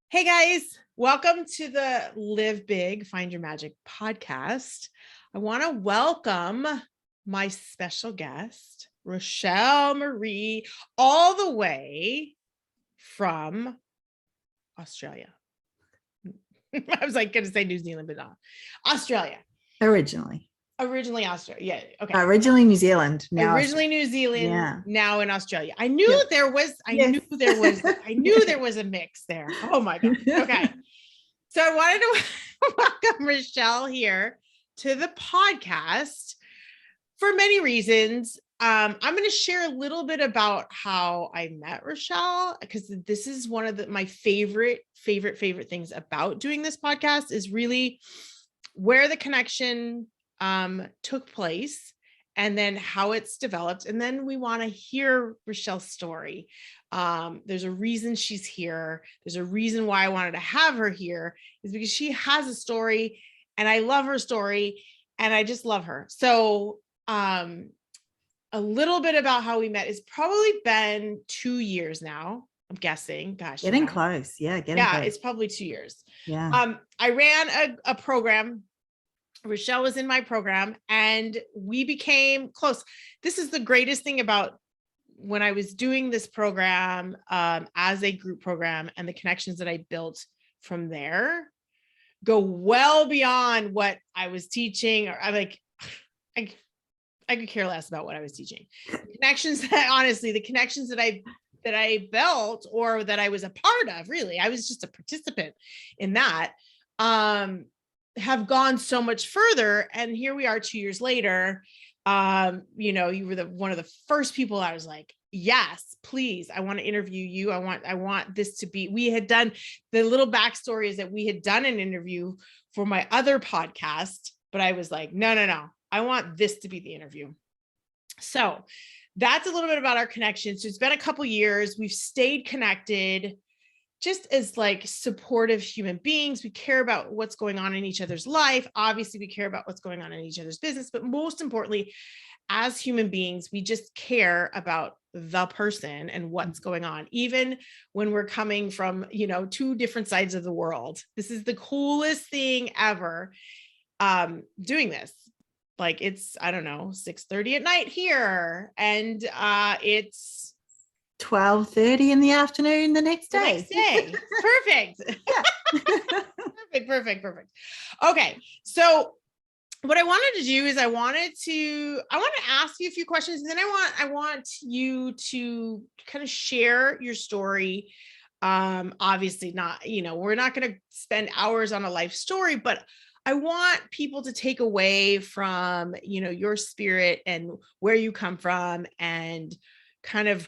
Hey guys, welcome to the Live Big, Find Your Magic podcast. I want to welcome my special guest, Rochelle Marie, all the way from Australia. I was like going to say New Zealand, but not Australia. Originally Australia. Yeah. Okay. Originally New Zealand. Now Originally New Zealand. Yeah. Now in Australia. I knew there was a mix there. Oh my God. Okay. So I wanted to welcome Rochelle here to the podcast for many reasons. I'm going to share a little bit about how I met Rochelle, because this is one of my favorite things about doing this podcast is really where the connection took place and then how it's developed. And then we want to hear Rochelle's story. There's a reason she's here. There's a reason why I wanted to have her here, is because she has a story and I love her story and I just love her. So a little bit about how we met. It's probably been 2 years now, I'm guessing. Gosh, getting close. Yeah. Close. It's probably 2 years. Yeah. I ran a program. Rochelle was in my program and we became close. This is the greatest thing about when I was doing this program as a group program, and the connections that I built from there go well beyond what I was teaching. Or I could care less about what I was teaching. The connections that I built, or that I was a part of, really, I was just a participant in that, have gone so much further. And here we are 2 years later. You were one of the first people I was like, yes, please. I want to interview you. I want this to be, we had done the little backstory is that we had done an interview for my other podcast, but I was like, no. I want this to be the interview. So that's a little bit about our connection. So it's been a couple years. We've stayed connected just as like supportive human beings. We care about what's going on in each other's life. Obviously, we care about what's going on in each other's business, but most importantly, as human beings, we just care about the person and what's going on, even when we're coming from, two different sides of the world. This is the coolest thing ever, doing this. Like it's, I don't know, 6:30 at night here. And it's 12:30 in the afternoon the next day. Perfect. Perfect. Okay. So what I wanted to do is I want to ask you a few questions, and then I want you to kind of share your story. Obviously not, we're not going to spend hours on a life story, but I want people to take away from, your spirit and where you come from, and kind of,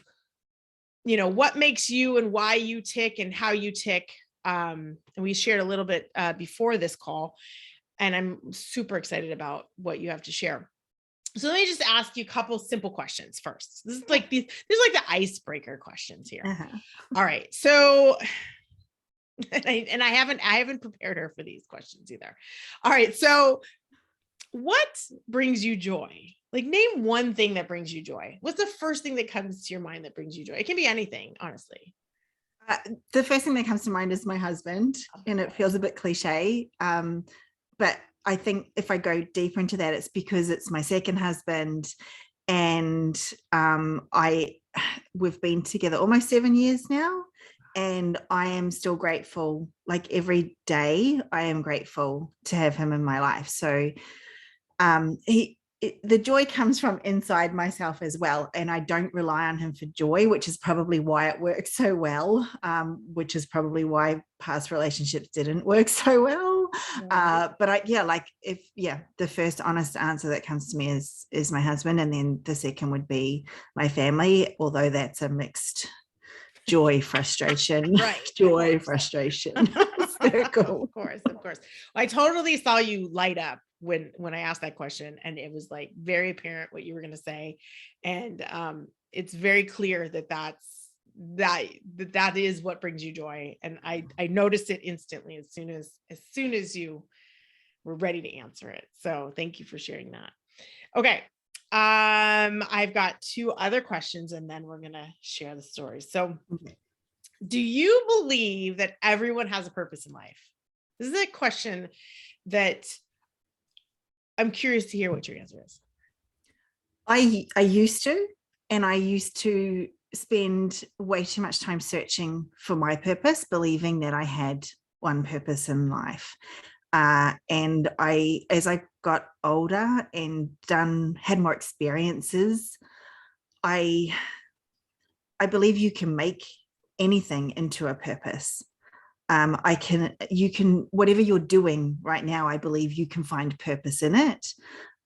what makes you and why you tick and how you tick. And we shared a little bit before this call, and I'm super excited about what you have to share. So let me just ask you a couple simple questions first. This is like the icebreaker questions here. Uh-huh. All right. So, and I haven't prepared her for these questions either. All right. So what brings you joy? Like, name one thing that brings you joy. What's the first thing that comes to your mind that brings you joy? It can be anything, honestly. The first thing that comes to mind is my husband, and it feels a bit cliche. But I think if I go deeper into that, it's because it's my second husband, and we've been together almost 7 years now, and I am still grateful. Like every day, I am grateful to have him in my life. So the joy comes from inside myself as well. And I don't rely on him for joy, which is probably why it works so well, which is probably why past relationships didn't work so well. But the first honest answer that comes to me is my husband. And then the second would be my family, although that's a mixed joy, frustration, right? Joy, frustration. Circle. Of course. Well, I totally saw you light up when I asked that question, and it was like very apparent what you were going to say. And it's very clear that is what brings you joy. And I noticed it instantly as soon as you were ready to answer it. So thank you for sharing that. Okay. I've got two other questions, and then we're going to share the stories. So Do you believe that everyone has a purpose in life? This is a question that I'm curious to hear what your answer is. I used to, and I used to spend way too much time searching for my purpose, believing that I had one purpose in life. And as I got older and had more experiences, I believe you can make anything into a purpose. You can, whatever you're doing right now, I believe you can find purpose in it.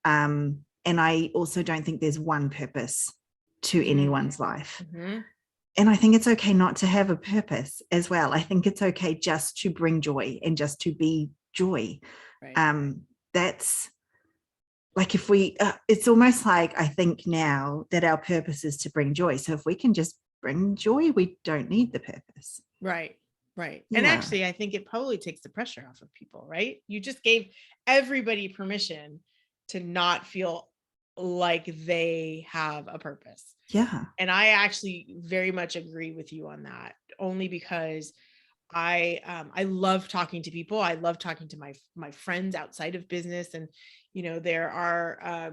And I also don't think there's one purpose to anyone's life. Mm-hmm. And I think it's okay not to have a purpose as well. I think it's okay just to bring joy and just to be joy. Right. That's like, if we, it's almost like, I think now that our purpose is to bring joy. So if we can just bring joy, we don't need the purpose. Right. Right. Yeah. And actually, I think it probably takes the pressure off of people, right? You just gave everybody permission to not feel like they have a purpose. Yeah. And I actually very much agree with you on that, only because I love talking to people. I love talking to my friends outside of business. And, there are,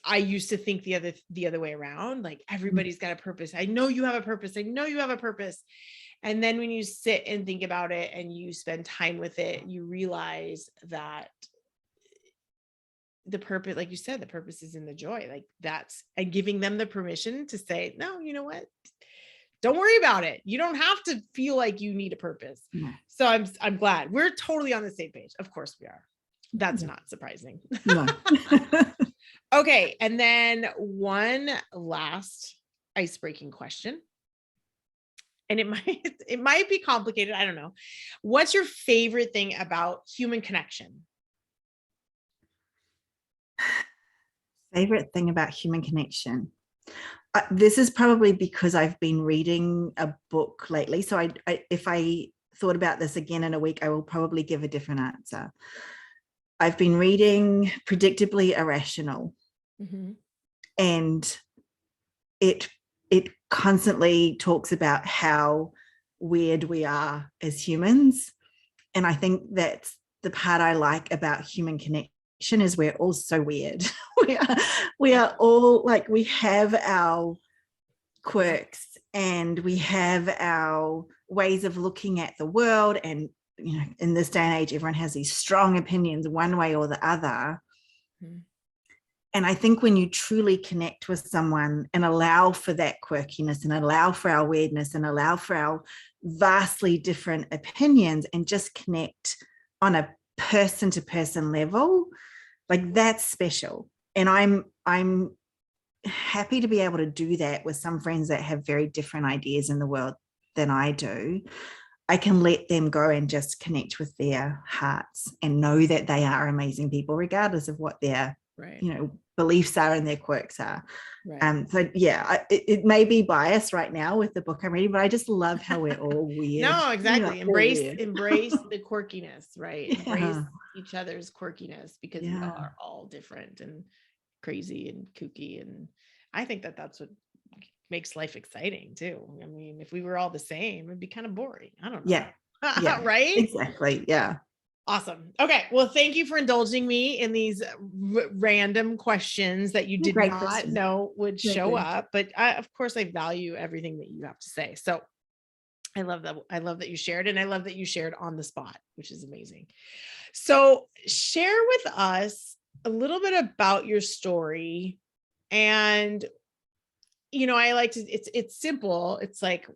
I used to think the other way around, like everybody's got a purpose. I know you have a purpose. I know you have a purpose. And then when you sit and think about it and you spend time with it, you realize that the purpose, like you said, the purpose is in the joy. Like that's, and giving them the permission to say, no, you know what? Don't worry about it. You don't have to feel like you need a purpose. Yeah. So I'm glad we're totally on the same page. Of course we are. That's not surprising. No. Okay. And then one last ice-breaking question. And it might be complicated. I don't know. What's your favorite thing about human connection? Favorite thing about human connection. This is probably because I've been reading a book lately. So if I thought about this again in a week, I will probably give a different answer. I've been reading Predictably Irrational. Mm-hmm. And it constantly talks about how weird we are as humans. And I think that's the part I like about human connection is we're all so weird. we are all like, we have our quirks and we have our ways of looking at the world. And, in this day and age, everyone has these strong opinions one way or the other. Mm-hmm. And I think when you truly connect with someone and allow for that quirkiness and allow for our weirdness and allow for our vastly different opinions and just connect on a person to person level, like that's special. And I'm happy to be able to do that with some friends that have very different ideas in the world than I do. I can let them go and just connect with their hearts and know that they are amazing people, regardless of what their beliefs are and their quirks are. Right. So yeah, it may be biased right now with the book I'm reading, but I just love how we're all weird. No, exactly. Embrace the quirkiness, right? Yeah. Embrace each other's quirkiness because we are all different and crazy and kooky. And I think that that's what makes life exciting too. I mean, if we were all the same, it'd be kind of boring. I don't know. Yeah. Right? Exactly. Yeah. Awesome. Okay. Well, thank you for indulging me in these random questions that you did not know would show up. But of course, I value everything that you have to say. So I love that. I love that you shared, and I love that you shared on the spot, which is amazing. So share with us a little bit about your story. And, I like to, it's simple. It's like,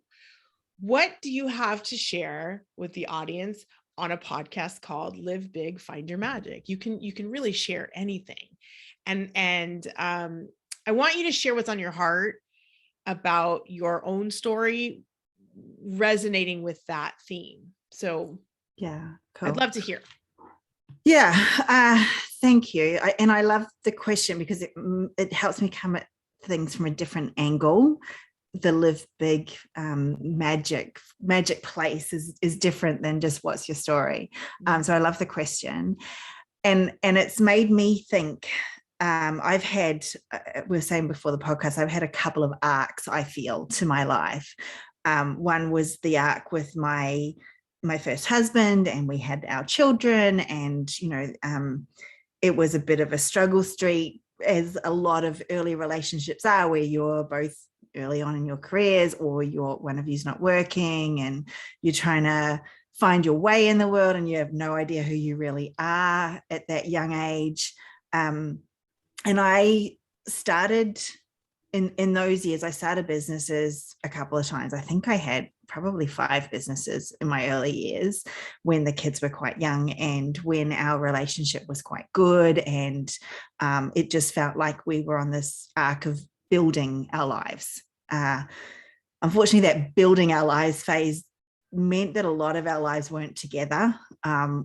what do you have to share with the audience on a podcast called Live Big, Find Your Magic? You can really share anything. And I want you to share what's on your heart about your own story resonating with that theme. So yeah, cool. I'd love to hear. Yeah. Thank you. I love the question because it helps me come at things from a different angle. The Live Big magic place is different than just what's your story. So I love the question, and it's made me think. I've had, we were saying before the podcast, I've had a couple of arcs, I feel, to my life. One was the arc with my first husband, and we had our children, and it was a bit of a struggle street, as a lot of early relationships are, where you're both early on in your careers, or one of you's not working, and you're trying to find your way in the world, and you have no idea who you really are at that young age. And I started in those years, I started businesses a couple of times. I think I had probably 5 businesses in my early years, when the kids were quite young and when our relationship was quite good. And it just felt like we were on this arc of building our lives. Unfortunately, that building our lives phase meant that a lot of our lives weren't together.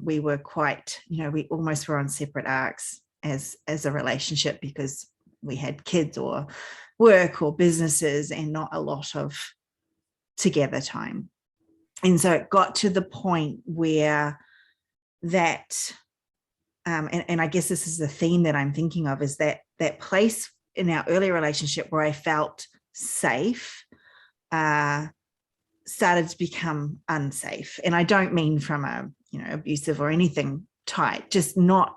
We were quite, we almost were on separate arcs as a relationship, because we had kids or work or businesses, and not a lot of together time. And so it got to the point where that, and I guess this is the theme that I'm thinking of, is that place in our early relationship where I felt safe started to become unsafe. And I don't mean from a, abusive or anything type, just no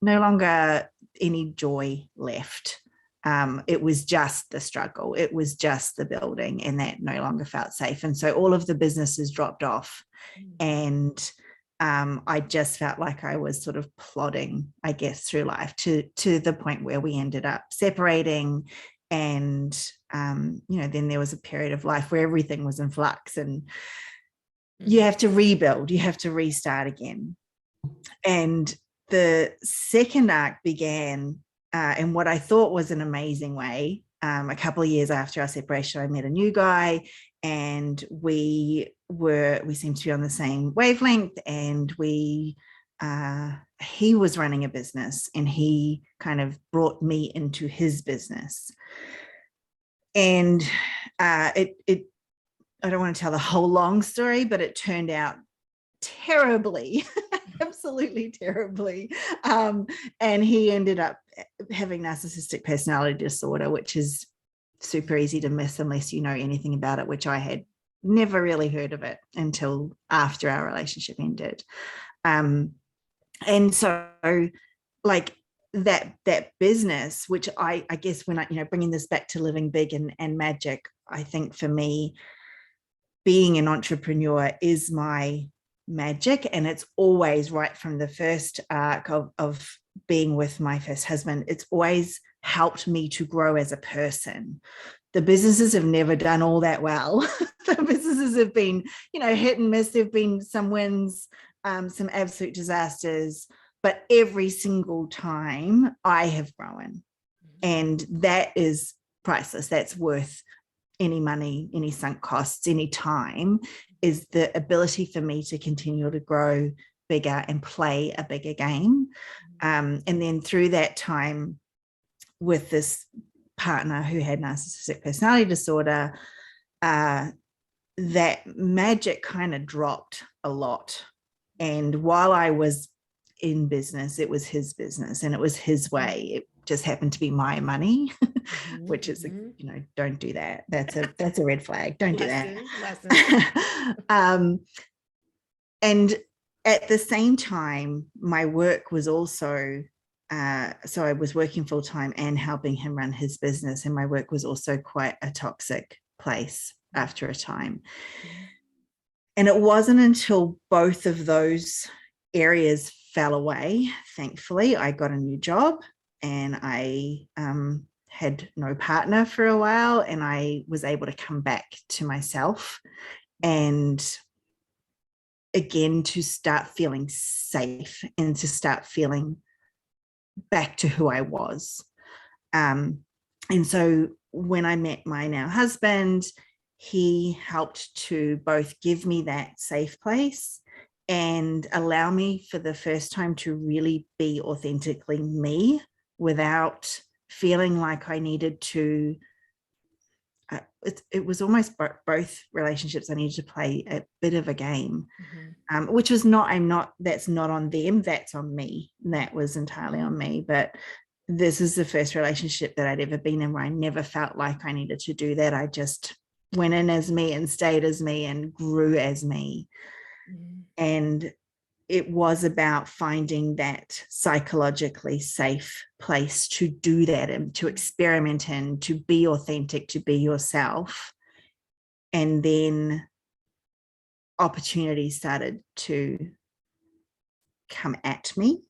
longer any joy left. It was just the struggle. It was just the building, and that no longer felt safe. And so all of the businesses dropped off, and I just felt like I was sort of plodding, I guess, through life to the point where we ended up separating. And, then there was a period of life where everything was in flux, and you have to rebuild, you have to restart again. And the second arc began in what I thought was an amazing way. A couple of years after our separation, I met a new guy, and we seemed to be on the same wavelength, and he was running a business, and he kind of brought me into his business. And I don't want to tell the whole long story, but it turned out terribly, absolutely terribly. And he ended up having narcissistic personality disorder, which is super easy to miss unless you know anything about it, which I had never really heard of it until after our relationship ended. And so like that business, which I guess when I, bringing this back to living big and magic, I think for me, being an entrepreneur is my magic. And it's always right from the first arc of being with my first husband, it's always helped me to grow as a person. The businesses have never done all that well. The businesses have been, hit and miss. There've been some wins, some absolute disasters, but every single time I have grown. And that is priceless. That's worth any money, any sunk costs, any time, is the ability for me to continue to grow bigger and play a bigger game. And then through that time with this partner who had narcissistic personality disorder, that magic kind of dropped a lot. And while I was in business, it was his business and it was his way. It just happened to be my money, which is, don't do that. That's a red flag. Don't do that. And at the same time, my work was also, so I was working full time and helping him run his business. And my work was also quite a toxic place after a time. And it wasn't until both of those areas fell away, thankfully, I got a new job and I had no partner for a while, and I was able to come back to myself and again to start feeling safe and to start feeling back to who I was. And so when I met my now husband, he helped to both give me that safe place and allow me for the first time to really be authentically me without feeling like I needed to. It was almost both relationships. I needed to play a bit of a game, which was not, that's not on them, that's on me. That was entirely on me. But this is the first relationship that I'd ever been in where I never felt like I needed to do that. I just went in as me and stayed as me and grew as me. And it was about finding that psychologically safe place to do that and to experiment in, to be authentic, to be yourself. And then opportunities started to come at me.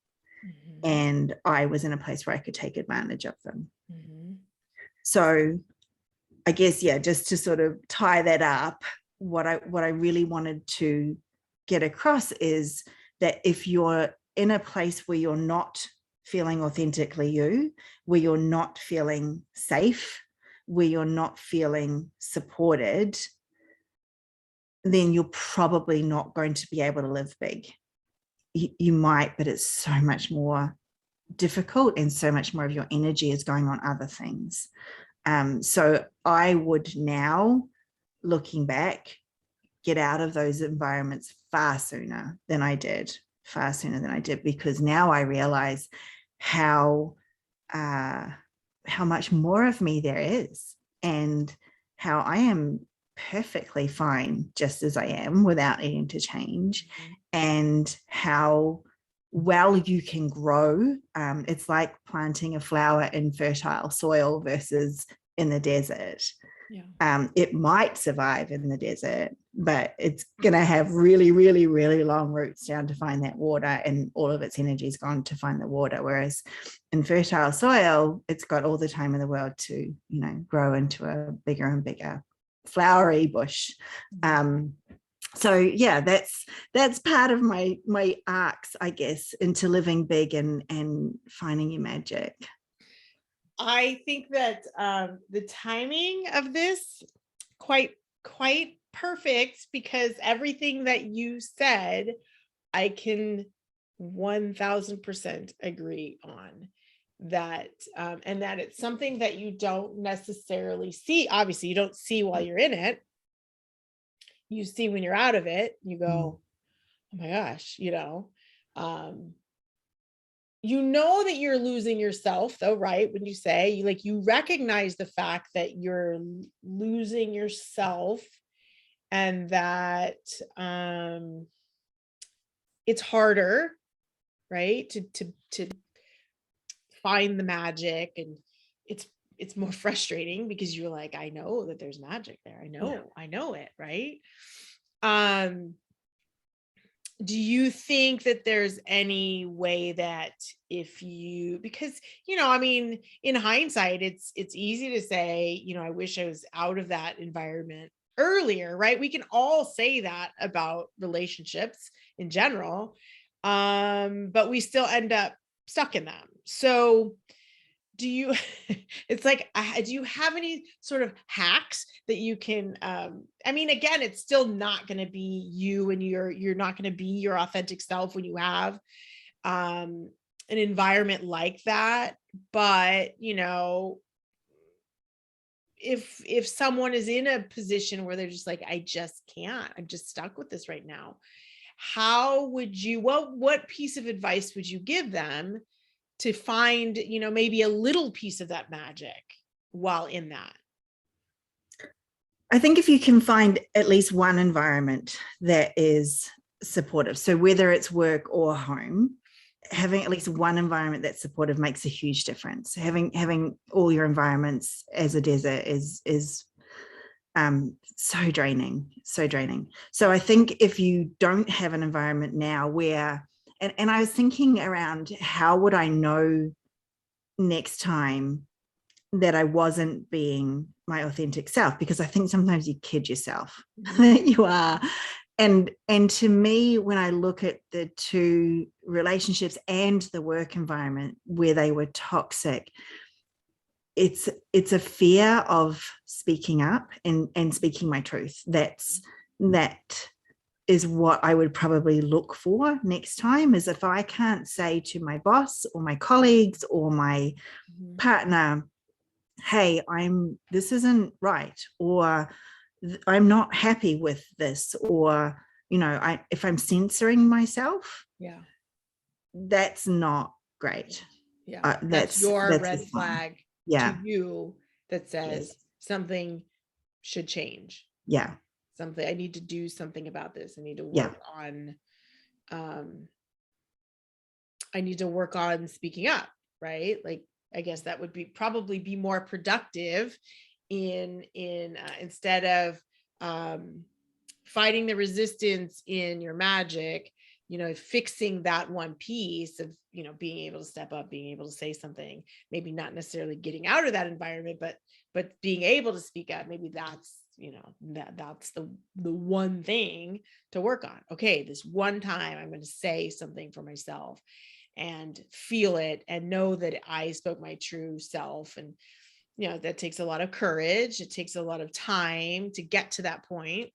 And I was in a place where I could take advantage of them. So I guess, yeah, just to sort of tie that up, what I really wanted to get across is that if you're in a place where you're not feeling authentically you, where you're not feeling safe, where you're not feeling supported, then you're probably not going to be able to live big. You might, but it's so much more difficult and so much more of your energy is going on other things. So I would now, looking back, get out of those environments far sooner than I did, because now I realize how much more of me there is, and how I am perfectly fine just as I am without needing to change, and how well you can grow. It's like planting a flower in fertile soil versus in the desert. It might survive in the desert, but it's going to have really, really, really long roots down to find that water, and all of its energy is gone to find the water. Whereas in fertile soil, it's got all the time in the world to, grow into a bigger and bigger flowery bush. So yeah, that's part of my arcs, I guess, into living big and finding your magic. I think that the timing of this quite perfect, because everything that you said, I can 1000% agree on that. And that it's something that you don't necessarily see. Obviously, you don't see while you're in it. You see when you're out of it, you go, oh my gosh, that you're losing yourself though, right? When you say you recognize the fact that you're losing yourself, and that it's harder, right? To find the magic, and it's more frustrating because you're like, I know that there's magic there. I know it, right? Do you think that there's any way that because, in hindsight, it's easy to say, I wish I was out of that environment earlier, right? We can all say that about relationships in general, but we still end up stuck in them. So do you have any sort of hacks that you can, again, it's still not going to be you, and you're not going to be your authentic self when you have an environment like that. But, if someone is in a position where they're just like, I just can't, I'm just stuck with this right now, how would you, what piece of advice would you give them to find, maybe a little piece of that magic while in that? I think if you can find at least one environment that is supportive, so whether it's work or home, having at least one environment that's supportive makes a huge difference. Having all your environments as a desert is so draining. So I think if you don't have an environment now where, and I was thinking around, how would I know next time that I wasn't being my authentic self? Because I think sometimes you kid yourself that you are. And to me, when I look at the two relationships and the work environment where they were toxic, it's a fear of speaking up and speaking my truth. That is what I would probably look for next time, is if I can't say to my boss or my colleagues or my partner, hey, this isn't right, or I'm not happy with this, or, if I'm censoring myself, that's not great. Yeah. That's your red flag to you that says something should change. Yeah. Something, I need to do something about this. I need to work on, I need to work on speaking up, right? Like, I guess that would probably be more productive in instead of fighting the resistance in your magic, fixing that one piece of, being able to step up, being able to say something, maybe not necessarily getting out of that environment, but being able to speak up. Maybe that's, that's the one thing to work on. Okay, this one time I'm going to say something for myself and feel it and know that I spoke my true self. And, that takes a lot of courage. It takes a lot of time to get to that point.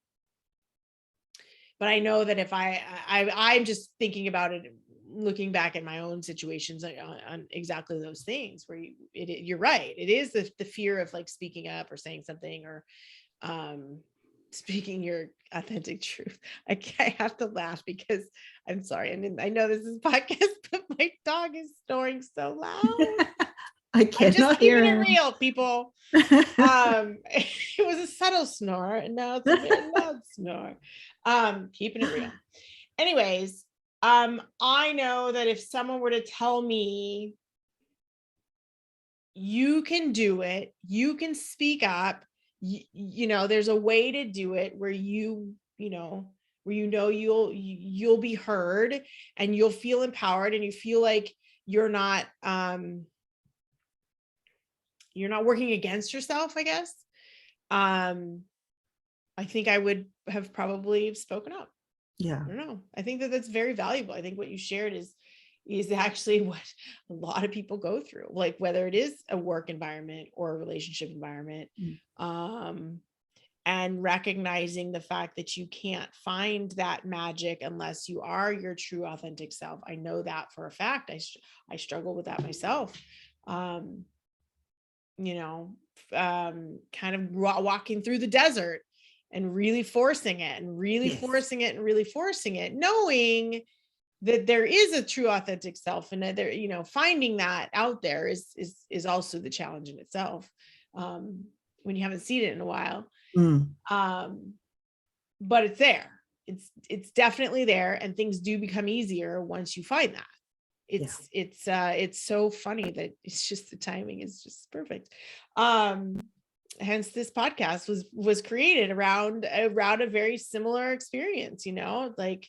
But I know that if I'm just thinking about it, looking back at my own situations on exactly those things where you're right. It is the fear of like speaking up or saying something or speaking your authentic truth. I have to laugh because I'm sorry. I know this is podcast, but my dog is snoring so loud. I cannot hear it real, people. It was a subtle snore and now it's a very loud snore. Keeping it real. Anyways, I know that if someone were to tell me you can do it, you can speak up, there's a way to do it where you'll be heard and you'll feel empowered and you feel like you're not working against yourself, I guess. I think I would have probably spoken up. Yeah. I don't know. I think that's very valuable. I think what you shared is actually what a lot of people go through, like whether it is a work environment or a relationship environment, and recognizing the fact that you can't find that magic unless you are your true authentic self. I know that for a fact. I struggle with that myself. Kind of walking through the desert and really forcing it and really forcing it and really forcing it, knowing that there is a true authentic self and that there, finding that out there is also the challenge in itself. When you haven't seen it in a while. But it's there. It's definitely there, and things do become easier once you find that. It's so funny that it's just the timing is just perfect. Hence this podcast was created around a very similar experience, like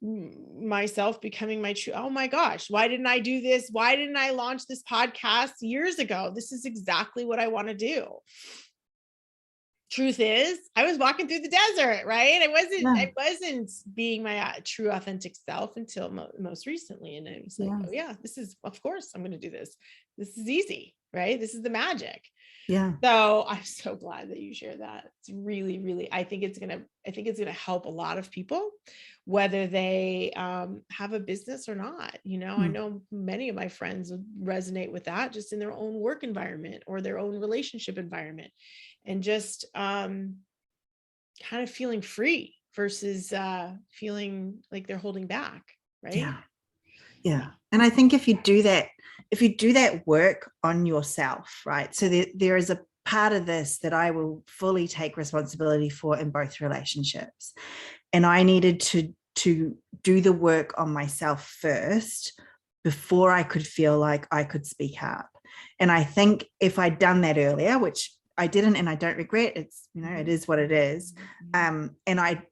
myself becoming my true, oh my gosh, why didn't I do this? Why didn't I launch this podcast years ago? This is exactly what I want to do. Truth is, I was walking through the desert, right? I wasn't being my true authentic self until most recently. And I was like, oh yeah, this is, of course I'm going to do this. This is easy, right? This is the magic. Yeah. So I'm so glad that you share that. It's really, really, I think it's going to help a lot of people, whether they have a business or not. I know many of my friends would resonate with that just in their own work environment or their own relationship environment. And just kind of feeling free versus feeling like they're holding back, right? Yeah. And I think if you do that work on yourself, right? So there is a part of this that I will fully take responsibility for in both relationships. And I needed to do the work on myself first before I could feel like I could speak up. And I think if I'd done that earlier, which I didn't, and I don't regret, it's, it is what it is. And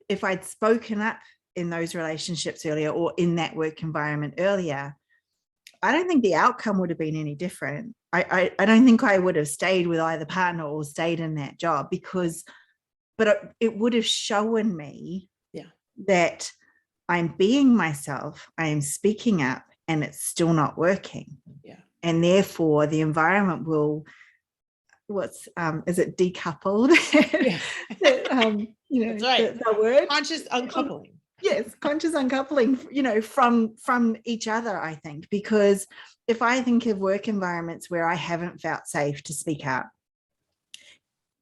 if I'd spoken up in those relationships earlier or in that work environment earlier, I don't think the outcome would have been any different. I don't think I would have stayed with either partner or stayed in that job but it would have shown me that I'm being myself, I am speaking up, and it's still not working. Yeah. And therefore the environment will, is it decoupled? Yeah. That's right. The word conscious uncoupling. Yes, conscious uncoupling, from each other, I think, because if I think of work environments where I haven't felt safe to speak up,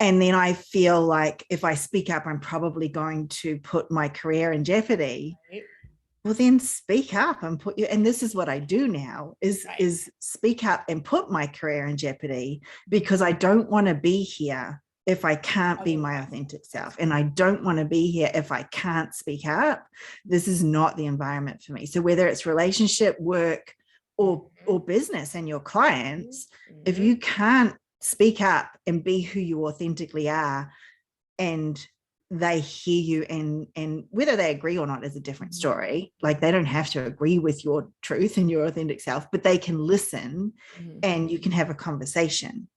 and then I feel like if I speak up, I'm probably going to put my career in jeopardy. Right. well, then speak up and and this is what I do now is speak up and put my career in jeopardy, because I don't want to be here if I can't be my authentic self. And I don't want to be here if I can't speak up. This is not the environment for me. So whether it's relationship, work, or business and your clients, if you can't speak up and be who you authentically are, and they hear you, and whether they agree or not is a different story. Like, they don't have to agree with your truth and your authentic self, but they can listen and you can have a conversation.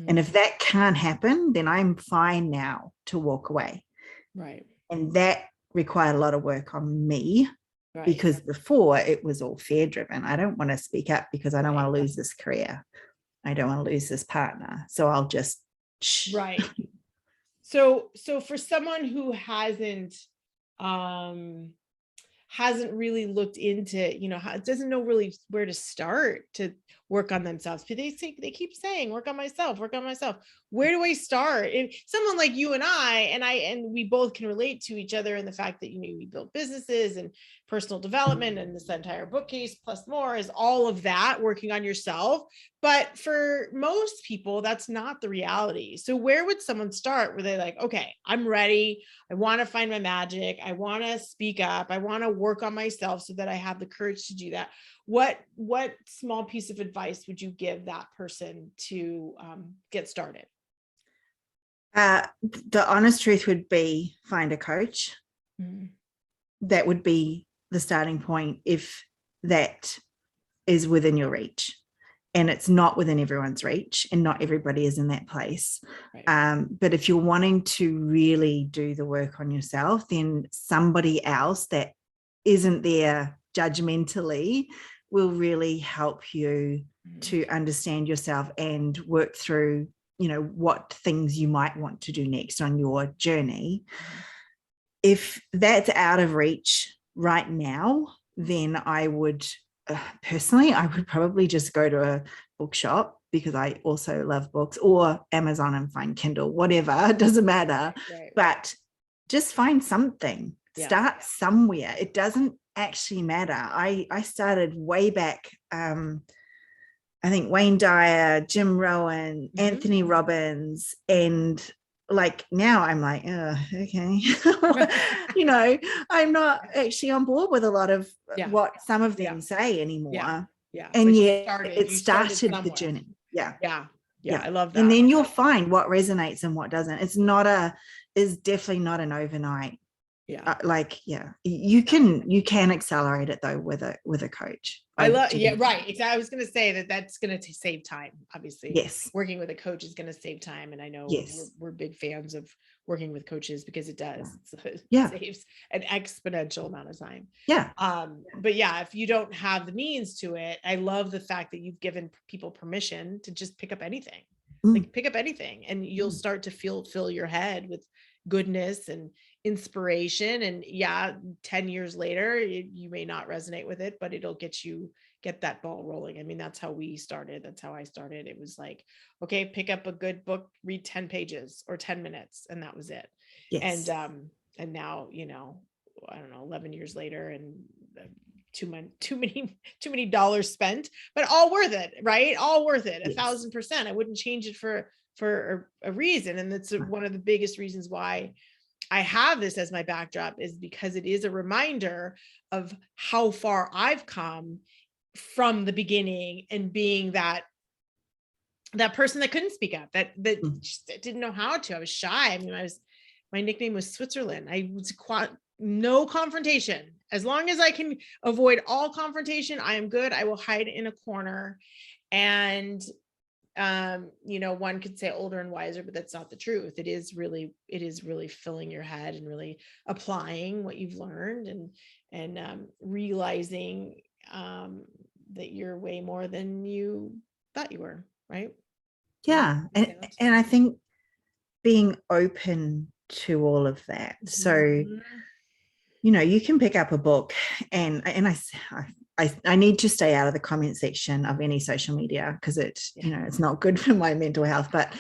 And if that can't happen, then I'm fine now to walk away. Right. And that required a lot of work on me, because before it was all fear driven. I don't want to speak up because I don't want to lose this career. I don't want to lose this partner. So I'll just. Right. So for someone who hasn't really looked into, doesn't know really where to start to work on themselves, but they keep saying, work on myself. Where do I start? And someone like you and and we both can relate to each other in the fact that, we build businesses and personal development, and this entire bookcase plus more is all of that, working on yourself. But for most people, that's not the reality. So where would someone start where they're like, okay, I'm ready. I want to find my magic. I want to speak up. I want to work on myself so that I have the courage to do that. What small piece of advice would you give that person to get started? The honest truth would be, find a coach. That would be the starting point, if that is within your reach. And it's not within everyone's reach, and not everybody is in that place. But if you're wanting to really do the work on yourself, then somebody else that isn't there judgmentally will really help you to understand yourself and work through, what things you might want to do next on your journey. If that's out of reach right now, then I would personally, I would probably just go to a bookshop, because I also love books, or Amazon and find Kindle, whatever, it doesn't matter. But just find something, start somewhere. It doesn't actually matter. I started way back, I think Wayne Dyer, Jim Rohn, Anthony Robbins, and like now I'm like, okay, I'm not actually on board with a lot of what some of them say anymore. And yet it started the journey. I love that. And then you'll find what resonates and what doesn't. It's definitely not an overnight. You can accelerate it though with a coach. I was going to say that's going to save time. Obviously, yes, working with a coach is going to save time, and I know we're big fans of working with coaches, because it does. It saves an exponential amount of time. But if you don't have the means to it, I love the fact that you've given people permission to just pick up anything. Pick up anything, and you'll start to fill your head with goodness and inspiration. And 10 years later, you may not resonate with it, but it'll get that ball rolling. I mean, that's how we started. That's how I started. It was like, okay, pick up a good book, read 10 pages or 10 minutes. And that was it. And now, I don't know, 11 years later, and too many dollars spent, but all worth it, right? All worth it. 1,000%. I wouldn't change it for a reason. And that's one of the biggest reasons why I have this as my backdrop, is because it is a reminder of how far I've come from the beginning, and being that person that couldn't speak up, that just didn't know how to. I was shy. I mean, my nickname was Switzerland. I was no confrontation. As long as I can avoid all confrontation, I am good. I will hide in a corner. And one could say older and wiser, but that's not the truth. It is really filling your head and really applying what you've learned, and realizing that you're way more than you thought you were, right? And I think being open to all of that. So you can pick up a book, and I need to stay out of the comment section of any social media, because it's not good for my mental health. But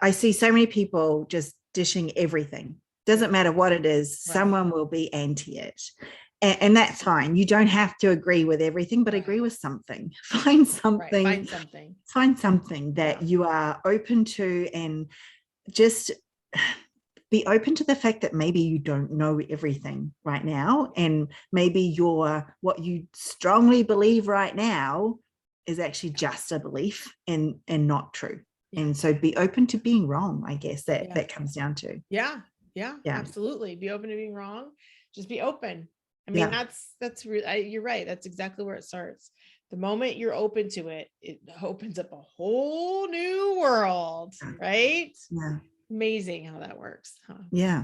I see so many people just dishing everything. Doesn't matter what it is, someone will be anti it. And that's fine. You don't have to agree with everything, but agree with something. Find something. Find something. Find something that you are open to, and just be open to the fact that maybe you don't know everything right now, and maybe what you strongly believe right now is actually just a belief and not true. And so be open to being wrong, I guess that comes down to. Yeah, absolutely. Be open to being wrong. Just be open. I mean, that's really, you're right. That's exactly where it starts. The moment you're open to it, it opens up a whole new world, right? Yeah. Amazing how that works. Huh? Yeah.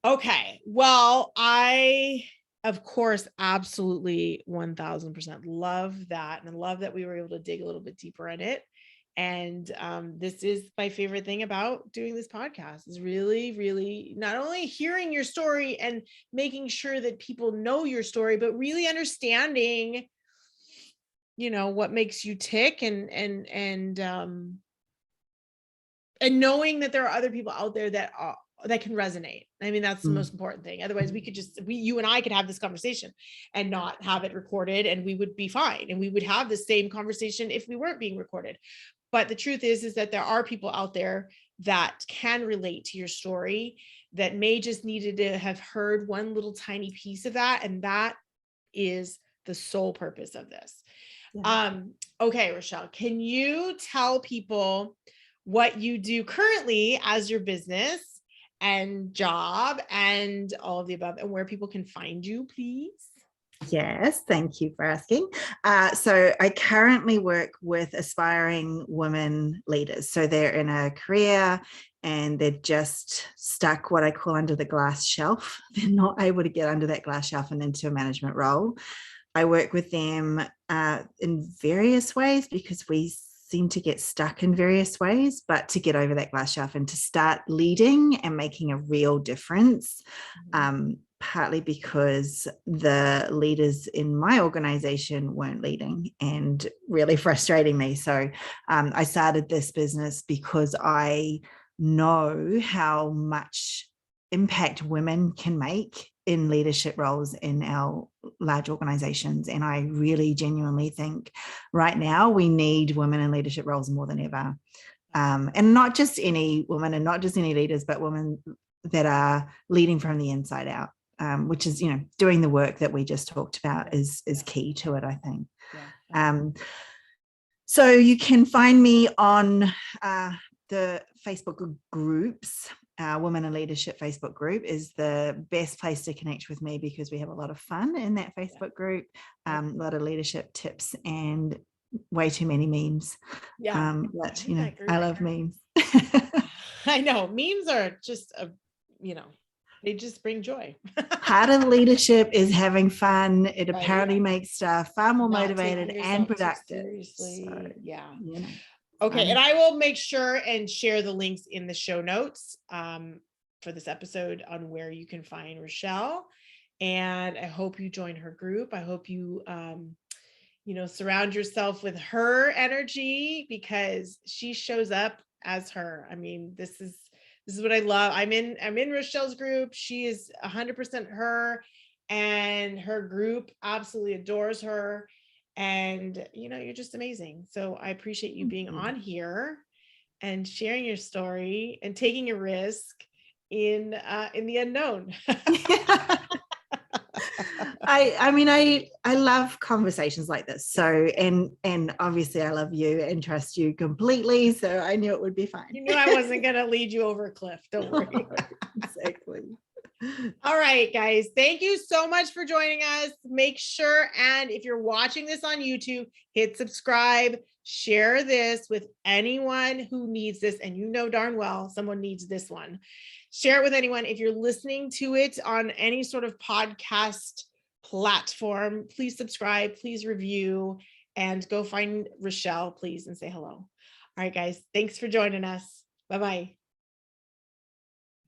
Okay. Well, I, of course, absolutely 1000% love that. And I love that we were able to dig a little bit deeper in it. And this is my favorite thing about doing this podcast, is really, really not only hearing your story and making sure that people know your story, but really understanding, what makes you tick, and knowing that there are other people out there that can resonate. I mean, that's the most important thing. Otherwise, you and I could have this conversation and not have it recorded, and we would be fine. And we would have the same conversation if we weren't being recorded. But the truth is that there are people out there that can relate to your story, that may just needed to have heard one little tiny piece of that. And that is the sole purpose of this. Yeah. Okay, Rochelle, can you tell people what you do currently as your business and job and all of the above, and where people can find you, please? Yes, thank you for asking. So I currently work with aspiring women leaders. So they're in a career and they're just stuck what I call under the glass shelf. They're not able to get under that glass shelf and into a management role. I work with them in various ways, because we seem to get stuck in various ways, but to get over that glass shelf and to start leading and making a real difference. Partly because the leaders in my organization weren't leading, and really frustrating me. So I started this business because I know how much impact women can make in leadership roles in our large organizations. And I really genuinely think right now we need women in leadership roles more than ever. And not just any women and not just any leaders, but women that are leading from the inside out. Which is, doing the work that we just talked about is key to it, I think. So you can find me on the Facebook groups. Women in Leadership Facebook group is the best place to connect with me, because we have a lot of fun in that Facebook group, a lot of leadership tips and way too many memes. But I love memes. I know memes are just they just bring joy. Part of leadership is having fun. It apparently makes staff far more motivated and productive. Seriously. So, okay. And I will make sure and share the links in the show notes for this episode on where you can find Rochelle. And I hope you join her group. I hope you, surround yourself with her energy, because she shows up as her. I mean, this is what I love. I'm in Rochelle's group. She is 100% her, and her group absolutely adores her. And, you're just amazing. So I appreciate you being on here and sharing your story and taking a risk in the unknown. I love conversations like this. So, and obviously I love you and trust you completely. So I knew it would be fine. You knew I wasn't going to lead you over a cliff. Don't worry. Exactly. All right, guys. Thank you so much for joining us. Make sure, and if you're watching this on YouTube, hit subscribe, share this with anyone who needs this. And darn well, someone needs this one. Share it with anyone. If you're listening to it on any sort of podcast platform, please subscribe, please review, and go find Rochelle, please, and say hello. All right, guys. Thanks for joining us. Bye-bye.